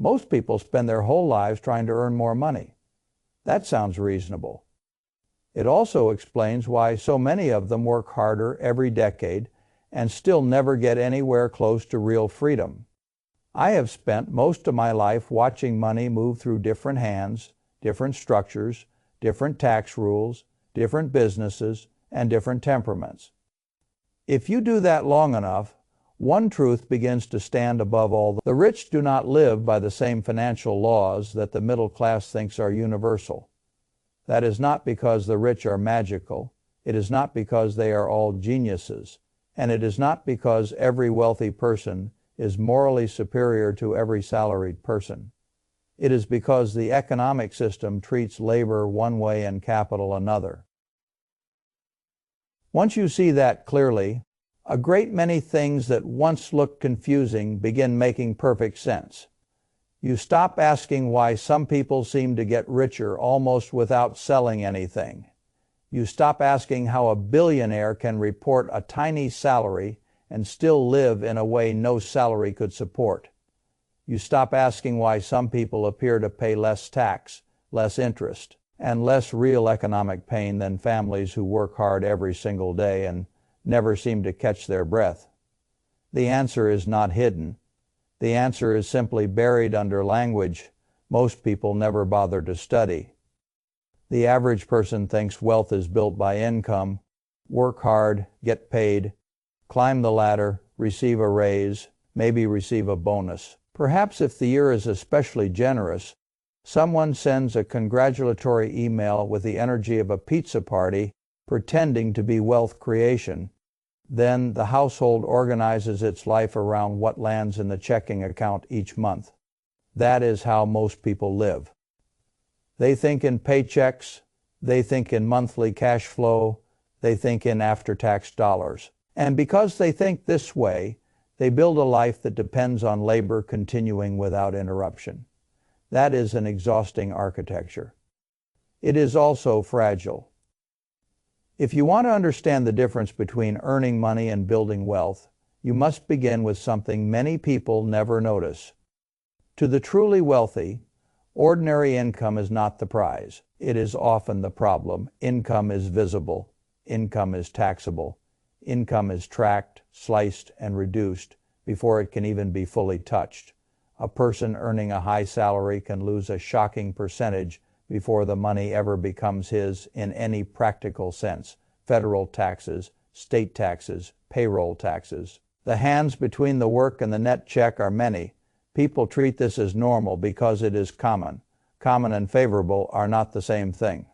Most people spend their whole lives trying to earn more money. That sounds reasonable. It also explains why so many of them work harder every decade and still never get anywhere close to real freedom. I have spent most of my life watching money move through different hands, different structures, different tax rules, different businesses, and different temperaments. If you do that long enough, one truth begins to stand above all. The rich do not live by the same financial laws that the middle class thinks are universal. That is not because the rich are magical. It is not because they are all geniuses. And it is not because every wealthy person is morally superior to every salaried person. It is because the economic system treats labor one way and capital another. Once you see that clearly, a great many things that once looked confusing begin making perfect sense. You stop asking why some people seem to get richer almost without selling anything. You stop asking how a billionaire can report a tiny salary and still live in a way no salary could support. You stop asking why some people appear to pay less tax, less interest, and less real economic pain than families who work hard every single day and never seem to catch their breath. The answer is not hidden. The answer is simply buried under language most people never bother to study. The average person thinks wealth is built by income, work hard, get paid, climb the ladder, receive a raise, maybe receive a bonus. Perhaps if the year is especially generous, someone sends a congratulatory email with the energy of a pizza party pretending to be wealth creation. Then the household organizes its life around what lands in the checking account each month. That is how most people live. They think in paychecks, they think in monthly cash flow, they think in after-tax dollars. And because they think this way, they build a life that depends on labor continuing without interruption. That is an exhausting architecture. It is also fragile. If you want to understand the difference between earning money and building wealth, you must begin with something many people never notice. To the truly wealthy, ordinary income is not the prize. It is often the problem. Income is visible. Income is taxable. Income is tracked, sliced, and reduced before it can even be fully touched. A person earning a high salary can lose a shocking percentage before the money ever becomes his in any practical sense. Federal taxes, state taxes, payroll taxes. The hands between the work and the net check are many. People treat this as normal because it is common. Common and favorable are not the same thing.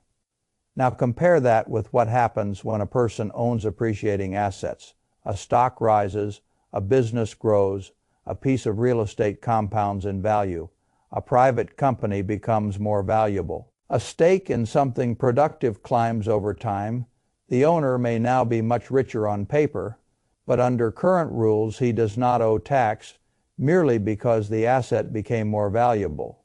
Now compare that with what happens when a person owns appreciating assets. A stock rises, a business grows, a piece of real estate compounds in value. A private company becomes more valuable. A stake in something productive climbs over time. The owner may now be much richer on paper, but under current rules he does not owe tax merely because the asset became more valuable.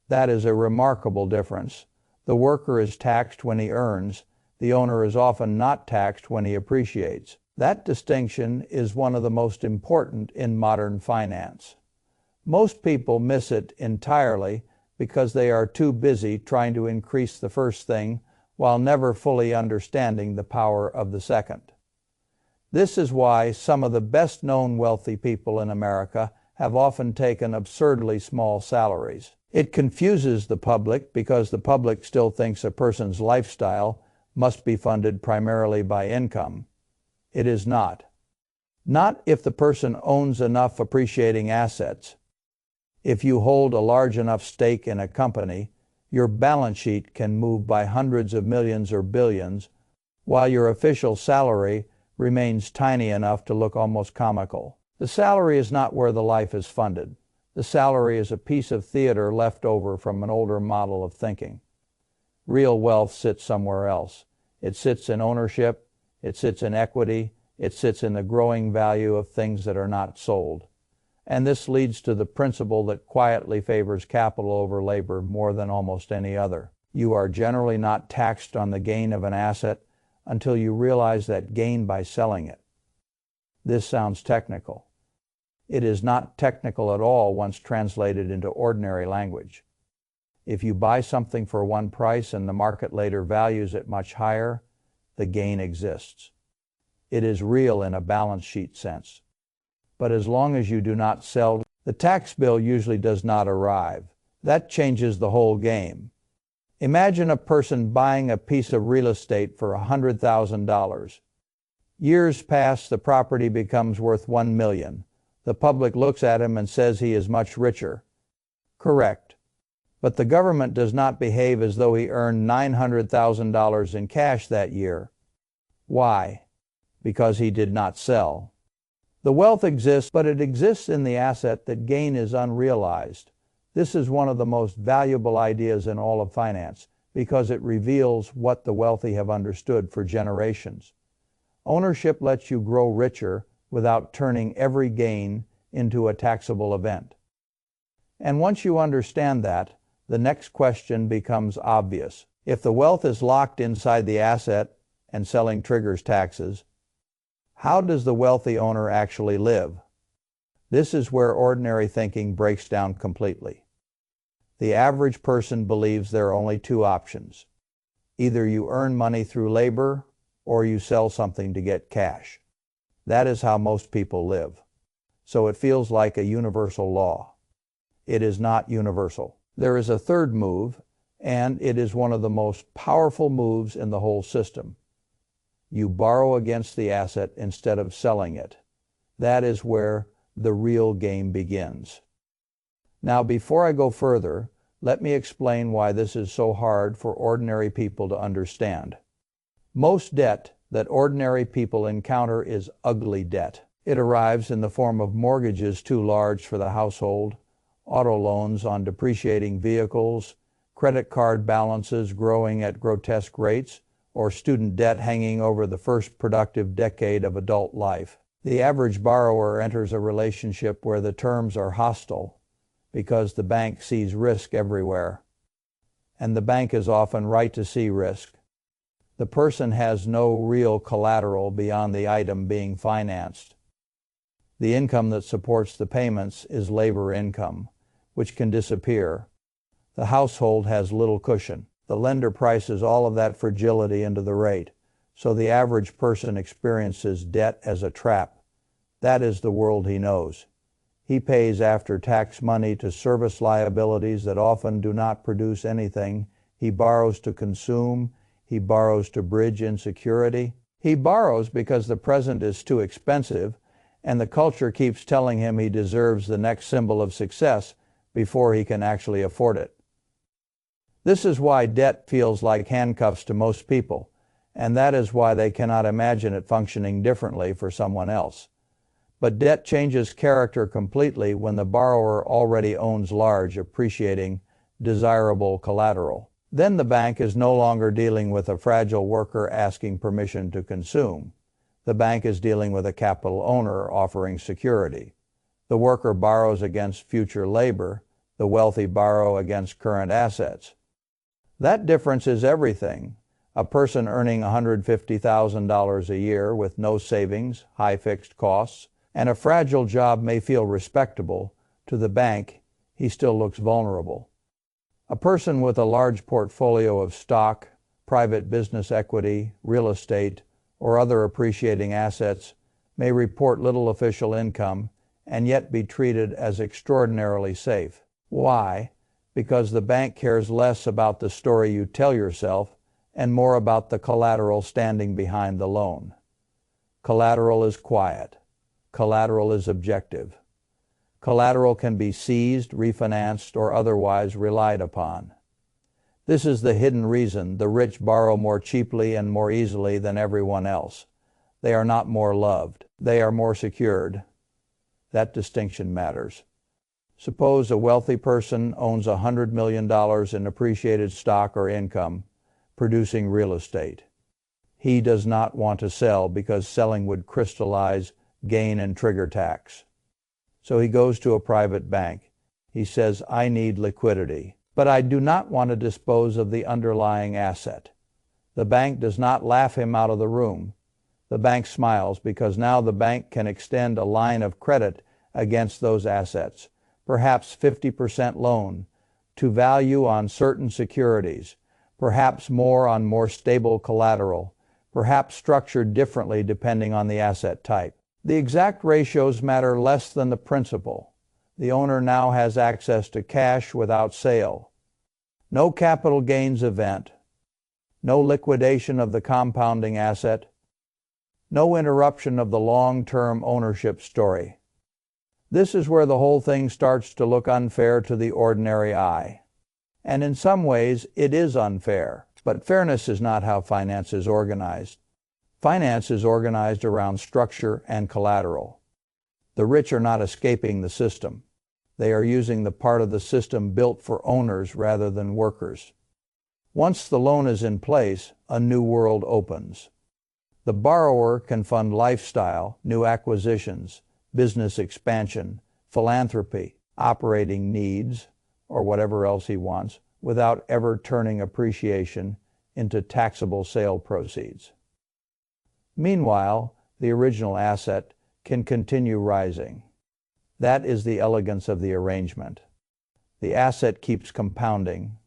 That is a remarkable difference. The worker is taxed when he earns. The owner is often not taxed when he appreciates. That distinction is one of the most important in modern finance. Most people miss it entirely because they are too busy trying to increase the first thing while never fully understanding the power of the second. This is why some of the best-known wealthy people in America have often taken absurdly small salaries. It confuses the public because the public still thinks a person's lifestyle must be funded primarily by income. It is not. Not if the person owns enough appreciating assets. If you hold a large enough stake in a company, your balance sheet can move by hundreds of millions or billions, while your official salary remains tiny enough to look almost comical. The salary is not where the life is funded. The salary is a piece of theater left over from an older model of thinking. Real wealth sits somewhere else. It sits in ownership, it sits in equity, it sits in the growing value of things that are not sold. And this leads to the principle that quietly favors capital over labor more than almost any other. You are generally not taxed on the gain of an asset until you realize that gain by selling it. This sounds technical. It is not technical at all once translated into ordinary language. If you buy something for one price and the market later values it much higher, the gain exists. It is real in a balance sheet sense. But as long as you do not sell, the tax bill usually does not arrive. That changes the whole game. Imagine a person buying a piece of real estate for $100,000. Years pass, the property becomes worth $1 million. The public looks at him and says he is much richer. Correct. But the government does not behave as though he earned $900,000 in cash that year. Why? Because he did not sell. The wealth exists, but it exists in the asset that gain is unrealized. This is one of the most valuable ideas in all of finance because it reveals what the wealthy have understood for generations. Ownership lets you grow richer without turning every gain into a taxable event. And once you understand that, the next question becomes obvious. If the wealth is locked inside the asset and selling triggers taxes, how does the wealthy owner actually live? This is where ordinary thinking breaks down completely. The average person believes there are only two options. Either you earn money through labor or you sell something to get cash. That is how most people live. So it feels like a universal law. It is not universal. There is a third move, and it is one of the most powerful moves in the whole system. You borrow against the asset instead of selling it. That is where the real game begins. Now, before I go further, let me explain why this is so hard for ordinary people to understand. Most debt that ordinary people encounter is ugly debt. It arrives in the form of mortgages too large for the household, auto loans on depreciating vehicles, credit card balances growing at grotesque rates, or student debt hanging over the first productive decade of adult life. The average borrower enters a relationship where the terms are hostile because the bank sees risk everywhere. And the bank is often right to see risk. The person has no real collateral beyond the item being financed. The income that supports the payments is labor income, which can disappear. The household has little cushion. The lender prices all of that fragility into the rate, so the average person experiences debt as a trap. That is the world he knows. He pays after-tax money to service liabilities that often do not produce anything. He borrows to consume. He borrows to bridge insecurity. He borrows because the present is too expensive, and the culture keeps telling him he deserves the next symbol of success before he can actually afford it. This is why debt feels like handcuffs to most people, and that is why they cannot imagine it functioning differently for someone else. But debt changes character completely when the borrower already owns large, appreciating, desirable collateral. Then the bank is no longer dealing with a fragile worker asking permission to consume. The bank is dealing with a capital owner offering security. The worker borrows against future labor. The wealthy borrow against current assets. That difference is everything. A person earning $150,000 a year with no savings, high fixed costs, and a fragile job may feel respectable. To the bank, he still looks vulnerable. A person with a large portfolio of stock, private business equity, real estate, or other appreciating assets may report little official income and yet be treated as extraordinarily safe. Why? Because the bank cares less about the story you tell yourself and more about the collateral standing behind the loan. Collateral is quiet. Collateral is objective. Collateral can be seized, refinanced, or otherwise relied upon. This is the hidden reason the rich borrow more cheaply and more easily than everyone else. They are not more loved. They are more secured. That distinction matters. Suppose a wealthy person owns $100 million in appreciated stock or income, producing real estate. He does not want to sell because selling would crystallize gain and trigger tax. So he goes to a private bank. He says, "I need liquidity, but I do not want to dispose of the underlying asset." The bank does not laugh him out of the room. The bank smiles because now the bank can extend a line of credit against those assets, perhaps 50% loan to value on certain securities, perhaps more on more stable collateral, perhaps structured differently depending on the asset type. The exact ratios matter less than the principle. The owner now has access to cash without sale. No capital gains event. No liquidation of the compounding asset. No interruption of the long-term ownership story. This is where the whole thing starts to look unfair to the ordinary eye. And in some ways, it is unfair. But fairness is not how finance is organized. Finance is organized around structure and collateral. The rich are not escaping the system. They are using the part of the system built for owners rather than workers. Once the loan is in place, a new world opens. The borrower can fund lifestyle, new acquisitions, business expansion, philanthropy, operating needs, or whatever else he wants, without ever turning appreciation into taxable sale proceeds. Meanwhile, the original asset can continue rising. That is the elegance of the arrangement. The asset keeps compounding.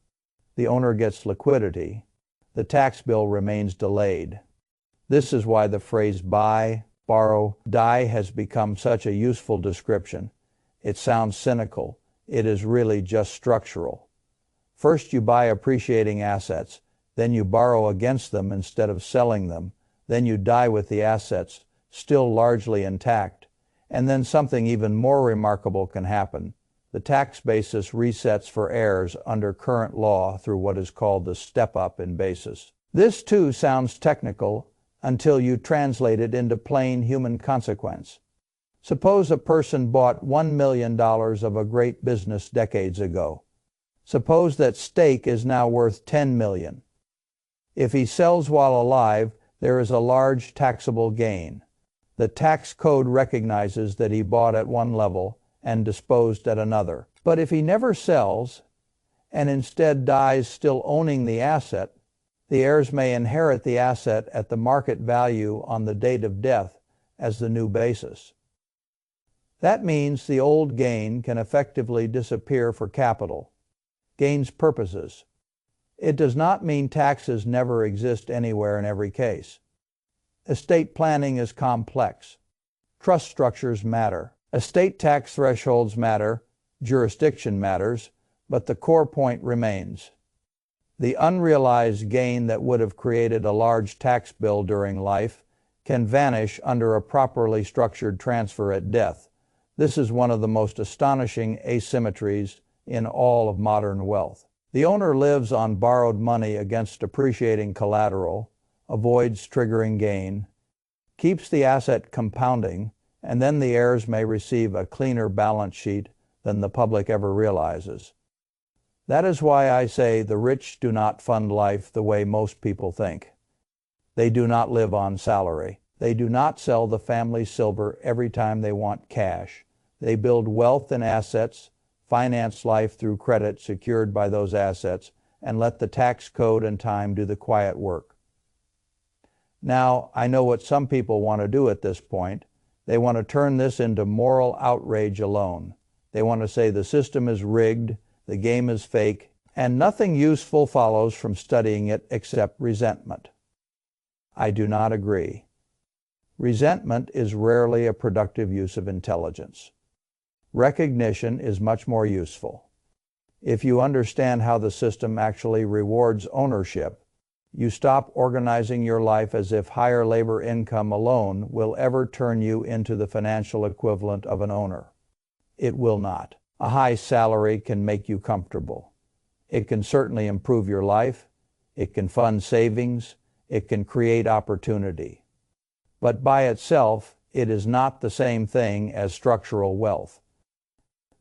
The owner gets liquidity. The tax bill remains delayed. This is why the phrase buy, borrow, die has become such a useful description. It sounds cynical. It is really just structural. First you buy appreciating assets, then you borrow against them instead of selling them, then you die with the assets, still largely intact, and then something even more remarkable can happen. The tax basis resets for heirs under current law through what is called the step-up in basis. This too sounds technical until you translate it into plain human consequence. Suppose a person bought $1 million of a great business decades ago. Suppose that stake is now worth $10 million. If he sells while alive, there is a large taxable gain. The tax code recognizes that he bought at one level and disposed at another. But if he never sells, and instead dies still owning the asset, the heirs may inherit the asset at the market value on the date of death as the new basis. That means the old gain can effectively disappear for capital gains purposes. It does not mean taxes never exist anywhere in every case. Estate planning is complex. Trust structures matter. Estate tax thresholds matter. Jurisdiction matters. But the core point remains. The unrealized gain that would have created a large tax bill during life can vanish under a properly structured transfer at death. This is one of the most astonishing asymmetries in all of modern wealth. The owner lives on borrowed money against appreciating collateral, avoids triggering gain, keeps the asset compounding, and then the heirs may receive a cleaner balance sheet than the public ever realizes. That is why I say the rich do not fund life the way most people think. They do not live on salary. They do not sell the family silver every time they want cash. They build wealth and assets, finance life through credit secured by those assets, and let the tax code and time do the quiet work. Now, I know what some people want to do at this point. They want to turn this into moral outrage alone. They want to say the system is rigged, the game is fake, and nothing useful follows from studying it except resentment. I do not agree. Resentment is rarely a productive use of intelligence. Recognition is much more useful. If you understand how the system actually rewards ownership, you stop organizing your life as if higher labor income alone will ever turn you into the financial equivalent of an owner. It will not. A high salary can make you comfortable. It can certainly improve your life. It can fund savings. It can create opportunity. But by itself, it is not the same thing as structural wealth.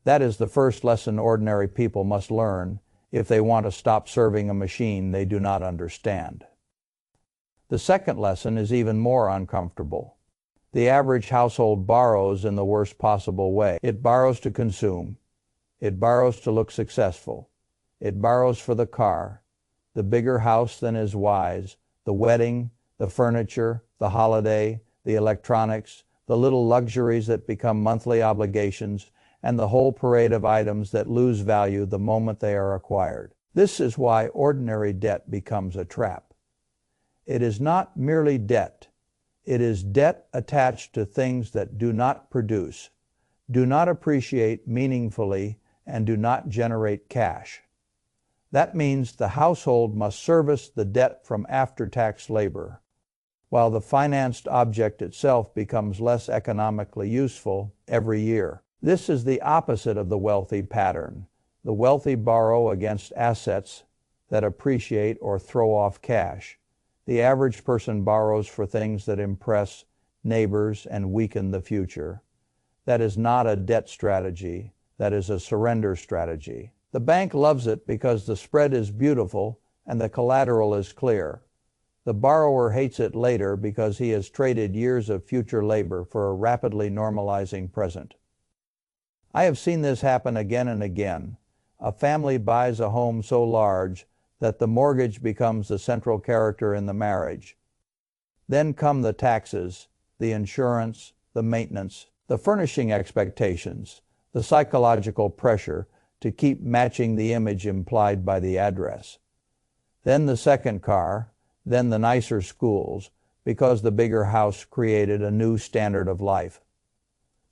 That is the first lesson ordinary people must learn if they want to stop serving a machine they do not understand. The second lesson is even more uncomfortable. The average household borrows in the worst possible way. It borrows to consume. It borrows to look successful. It borrows for the car, the bigger house than is wise, the wedding, the furniture, the holiday, the electronics, the little luxuries that become monthly obligations, and the whole parade of items that lose value the moment they are acquired. This is why ordinary debt becomes a trap. It is not merely debt. It is debt attached to things that do not produce, do not appreciate meaningfully, and do not generate cash. That means the household must service the debt from after-tax labor, while the financed object itself becomes less economically useful every year. This is the opposite of the wealthy pattern. The wealthy borrow against assets that appreciate or throw off cash. The average person borrows for things that impress neighbors and weaken the future. That is not a debt strategy. That is a surrender strategy. The bank loves it because the spread is beautiful and the collateral is clear. The borrower hates it later because he has traded years of future labor for a rapidly normalizing present. I have seen this happen again and again. A family buys a home so large that the mortgage becomes the central character in the marriage. Then come the taxes, the insurance, the maintenance, the furnishing expectations, the psychological pressure to keep matching the image implied by the address. Then the second car, then the nicer schools, because the bigger house created a new standard of life.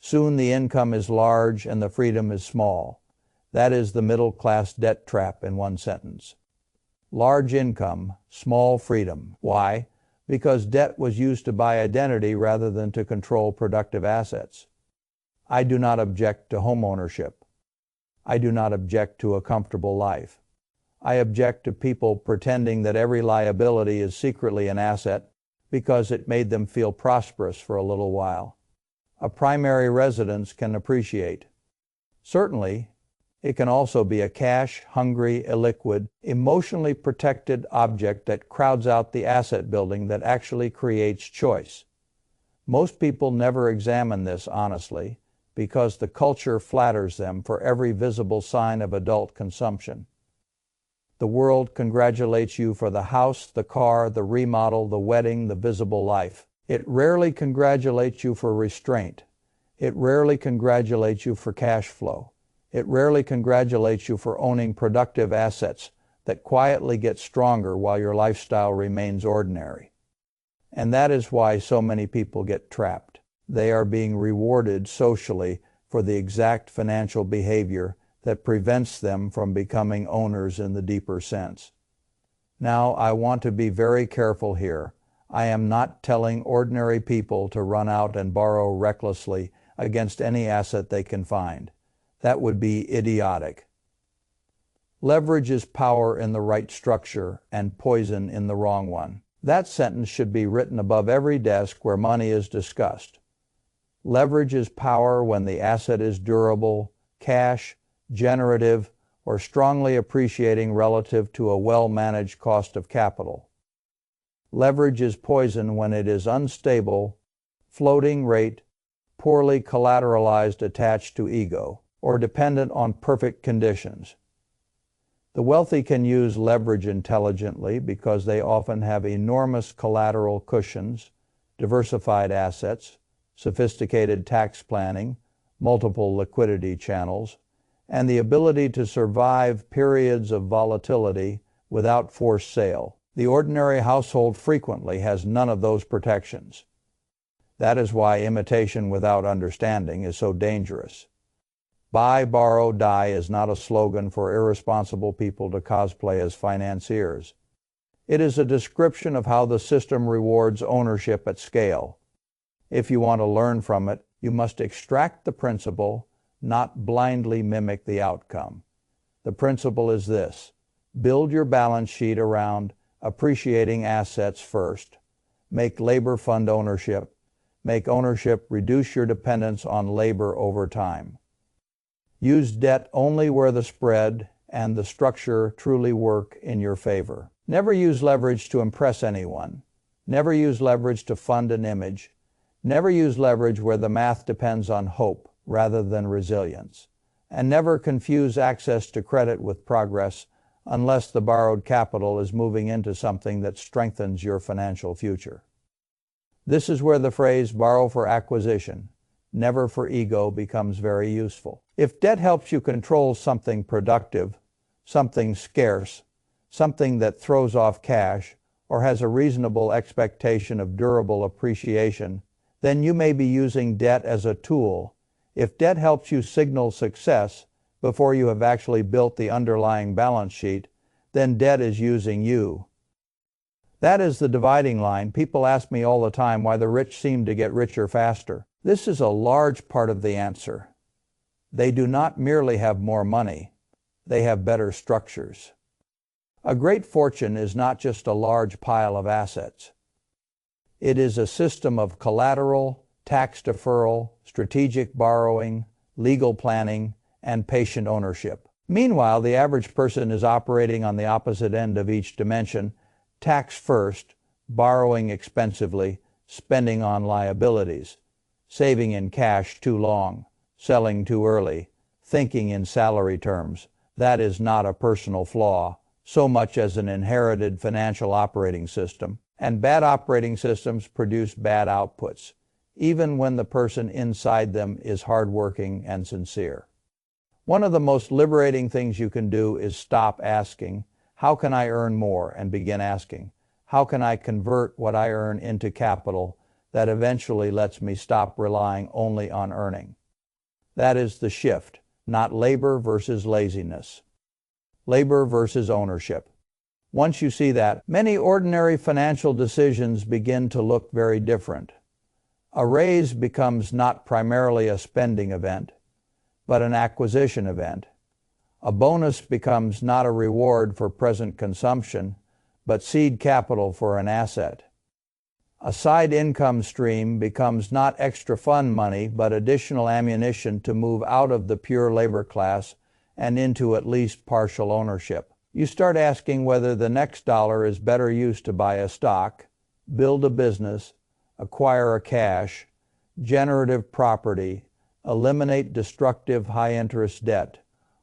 Soon the income is large and the freedom is small. That is the middle-class debt trap in one sentence. Large income, small freedom. Why? Because debt was used to buy identity rather than to control productive assets. I do not object to home ownership. I do not object to a comfortable life. I object to people pretending that every liability is secretly an asset because it made them feel prosperous for a little while. A primary residence can appreciate. Certainly, it can also be a cash-hungry, illiquid, emotionally protected object that crowds out the asset building that actually creates choice. Most people never examine this honestly because the culture flatters them for every visible sign of adult consumption. The world congratulates you for the house, the car, the remodel, the wedding, the visible life. It rarely congratulates you for restraint. It rarely congratulates you for cash flow. It rarely congratulates you for owning productive assets that quietly get stronger while your lifestyle remains ordinary. And that is why so many people get trapped. They are being rewarded socially for the exact financial behavior that prevents them from becoming owners in the deeper sense. Now, I want to be very careful here. I am not telling ordinary people to run out and borrow recklessly against any asset they can find. That would be idiotic. Leverage is power in the right structure and poison in the wrong one. That sentence should be written above every desk where money is discussed. Leverage is power when the asset is durable, cash, generative, or strongly appreciating relative to a well-managed cost of capital. Leverage is poison when it is unstable, floating rate, poorly collateralized, attached to ego, or dependent on perfect conditions. The wealthy can use leverage intelligently because they often have enormous collateral cushions, diversified assets, sophisticated tax planning, multiple liquidity channels, and the ability to survive periods of volatility without forced sale. The ordinary household frequently has none of those protections. That is why imitation without understanding is so dangerous. Buy, borrow, die is not a slogan for irresponsible people to cosplay as financiers. It is a description of how the system rewards ownership at scale. If you want to learn from it, you must extract the principle, not blindly mimic the outcome. The principle is this: build your balance sheet around appreciating assets first. Make labor fund ownership. Make ownership reduce your dependence on labor over time. Use debt only where the spread and the structure truly work in your favor. Never use leverage to impress anyone. Never use leverage to fund an image. Never use leverage where the math depends on hope rather than resilience. And never confuse access to credit with progress unless the borrowed capital is moving into something that strengthens your financial future. This is where the phrase borrow for acquisition, never for ego becomes very useful. If debt helps you control something productive, something scarce, something that throws off cash, or has a reasonable expectation of durable appreciation, then you may be using debt as a tool. If debt helps you signal success before you have actually built the underlying balance sheet, then debt is using you. That is the dividing line. People ask me all the time why the rich seem to get richer faster. This is a large part of the answer. They do not merely have more money, they have better structures. A great fortune is not just a large pile of assets. It is a system of collateral, tax deferral, strategic borrowing, legal planning, and patient ownership. Meanwhile, the average person is operating on the opposite end of each dimension: tax first, borrowing expensively, spending on liabilities, saving in cash too long, selling too early, thinking in salary terms. That is not a personal flaw, so much as an inherited financial operating system. And bad operating systems produce bad outputs, even when the person inside them is hardworking and sincere. One of the most liberating things you can do is stop asking, "How can I earn more?" and begin asking, "How can I convert what I earn into capital that eventually lets me stop relying only on earning?" That is the shift, not labor versus laziness. Labor versus ownership. Once you see that, many ordinary financial decisions begin to look very different. A raise becomes not primarily a spending event, but an acquisition event. A bonus becomes not a reward for present consumption, but seed capital for an asset. A side income stream becomes not extra fun money, but additional ammunition to move out of the pure labor class and into at least partial ownership. You start asking whether the next dollar is better used to buy a stock, build a business, acquire a cash, generative property, eliminate destructive high-interest debt,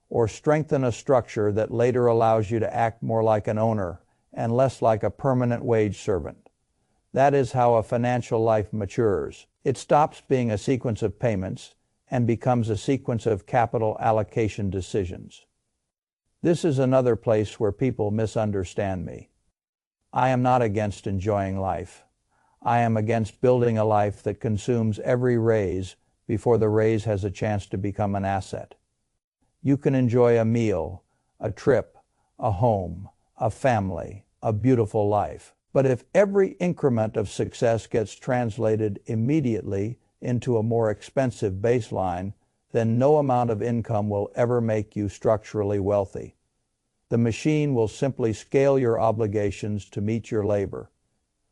or strengthen a structure that later allows you to act more like an owner and less like a permanent wage servant. That is how a financial life matures. It stops being a sequence of payments and becomes a sequence of capital allocation decisions. This is another place where people misunderstand me. I am not against enjoying life. I am against building a life that consumes every raise before the raise has a chance to become an asset. You can enjoy a meal, a trip, a home, a family, a beautiful life. But if every increment of success gets translated immediately into a more expensive baseline, then no amount of income will ever make you structurally wealthy. The machine will simply scale your obligations to meet your labor.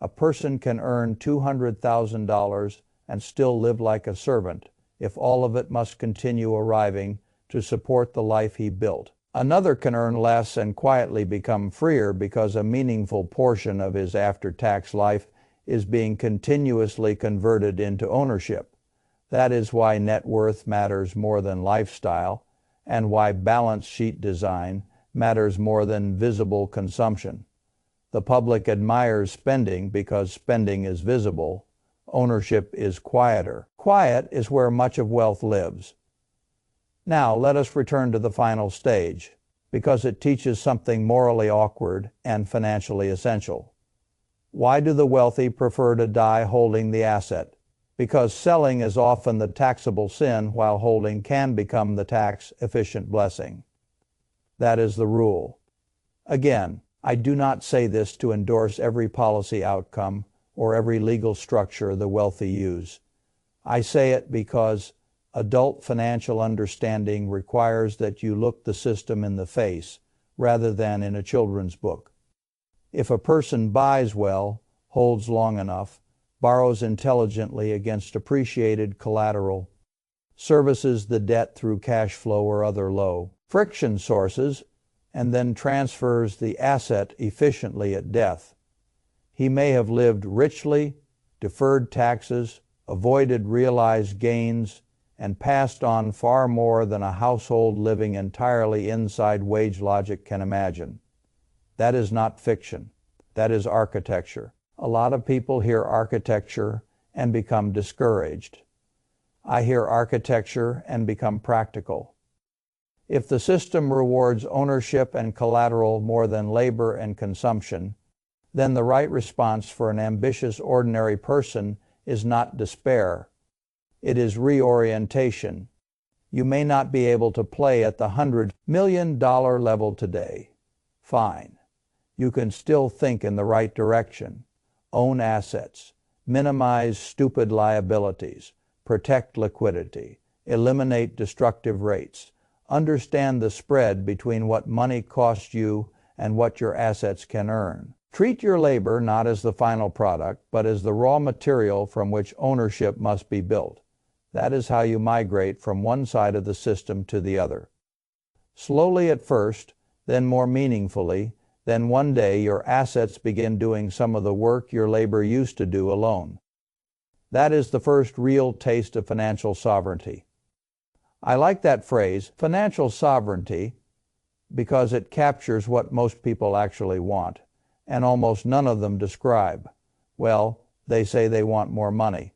A person can earn $200,000 and still live like a servant if all of it must continue arriving to support the life he built. Another can earn less and quietly become freer because a meaningful portion of his after-tax life is being continuously converted into ownership. That is why net worth matters more than lifestyle, and why balance sheet design matters more than visible consumption. The public admires spending because spending is visible. Ownership is quieter. Quiet is where much of wealth lives. Now, let us return to the final stage, because it teaches something morally awkward and financially essential. Why do the wealthy prefer to die holding the asset? Because selling is often the taxable sin, while holding can become the tax-efficient blessing. That is the rule. Again, I do not say this to endorse every policy outcome or every legal structure the wealthy use. I say it because adult financial understanding requires that you look the system in the face rather than in a children's book. If a person buys well, holds long enough, borrows intelligently against appreciated collateral, services the debt through cash flow or other low friction sources, and then transfers the asset efficiently at death, he may have lived richly, deferred taxes, avoided realized gains, and passed on far more than a household living entirely inside wage logic can imagine. That is not fiction. That is architecture. A lot of people hear architecture and become discouraged. I hear architecture and become practical. If the system rewards ownership and collateral more than labor and consumption, then the right response for an ambitious ordinary person is not despair. It is reorientation. You may not be able to play at the $100 million level today. Fine. You can still think in the right direction. Own assets. Minimize stupid liabilities. Protect liquidity. Eliminate destructive rates. Understand the spread between what money costs you and what your assets can earn. Treat your labor not as the final product, but as the raw material from which ownership must be built. That is how you migrate from one side of the system to the other. Slowly at first, then more meaningfully, then one day your assets begin doing some of the work your labor used to do alone. That is the first real taste of financial sovereignty. I like that phrase, financial sovereignty, because it captures what most people actually want, and almost none of them describe. Well, they say they want more money.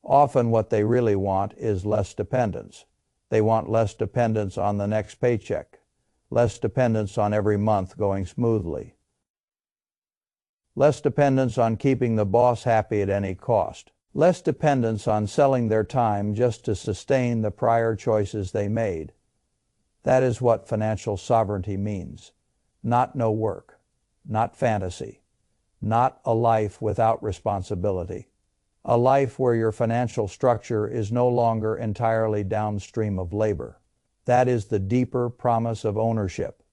Often what they really want is less dependence. They want less dependence on the next paycheck, less dependence on every month going smoothly, less dependence on keeping the boss happy at any cost, less dependence on selling their time just to sustain the prior choices they made. That is what financial sovereignty means. Not no work, not fantasy, not a life without responsibility, a life where your financial structure is no longer entirely downstream of labor. That is the deeper promise of ownership.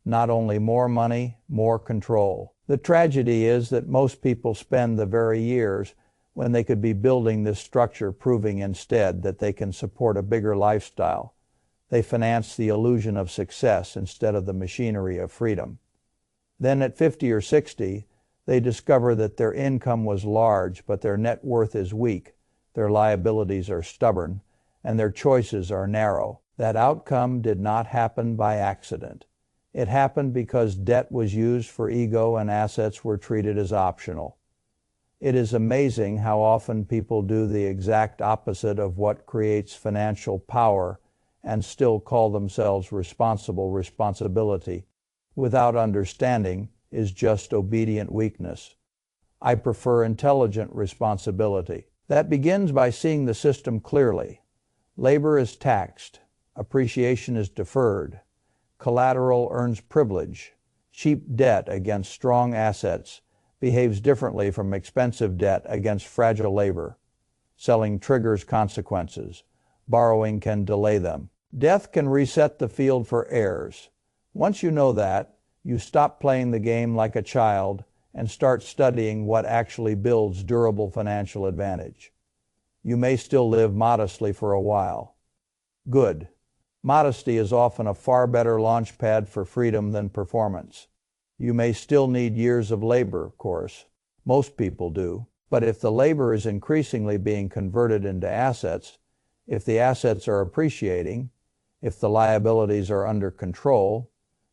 Not only more money, more control. The tragedy is that most people spend the very years when they could be building this structure proving instead that they can support a bigger lifestyle. They finance the illusion of success instead of the machinery of freedom. Then at 50 or 60, they discover that their income was large, but their net worth is weak, their liabilities are stubborn, and their choices are narrow. That outcome did not happen by accident. It happened because debt was used for ego and assets were treated as optional. It is amazing how often people do the exact opposite of what creates financial power and still call themselves responsibility, without understanding, is just obedient weakness. I prefer intelligent responsibility. That begins by seeing the system clearly. Labor is taxed. Appreciation is deferred. Collateral earns privilege. Cheap debt against strong assets behaves differently from expensive debt against fragile labor. Selling triggers consequences. Borrowing can delay them. Death can reset the field for heirs. Once you know that, you stop playing the game like a child and start studying what actually builds durable financial advantage. You may still live modestly for a while. Good. Modesty is often a far better launch pad for freedom than performance. You may still need years of labor, of course. Most people do. But if the labor is increasingly being converted into assets, if the assets are appreciating, if the liabilities are under control,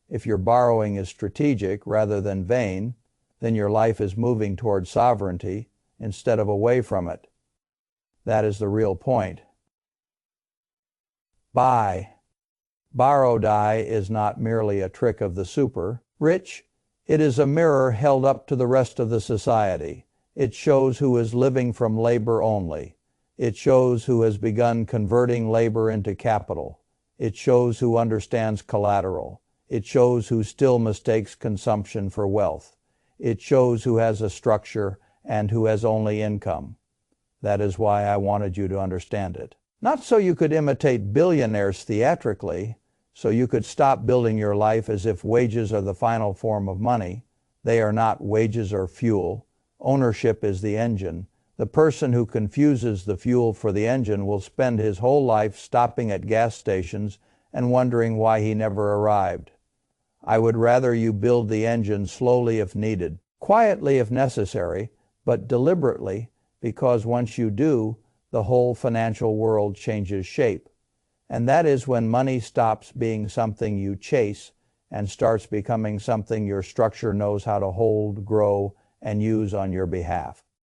if your borrowing is strategic rather than vain, then your life is moving toward sovereignty instead of away from it. That is the real point. Buy. Borrow die is not merely a trick of the super rich. It is a mirror held up to the rest of the society. It shows who is living from labor only. It shows who has begun converting labor into capital. It shows who understands collateral. It shows who still mistakes consumption for wealth. It shows who has a structure and who has only income. That is why I wanted you to understand it. Not so you could imitate billionaires theatrically, so you could stop building your life as if wages are the final form of money. They are not wages or fuel. Ownership is the engine. The person who confuses the fuel for the engine will spend his whole life stopping at gas stations and wondering why he never arrived. I would rather you build the engine slowly if needed, quietly if necessary, but deliberately, because once you do, the whole financial world changes shape. And that is when money stops being something you chase and starts becoming something your structure knows how to hold, grow, and use on your behalf.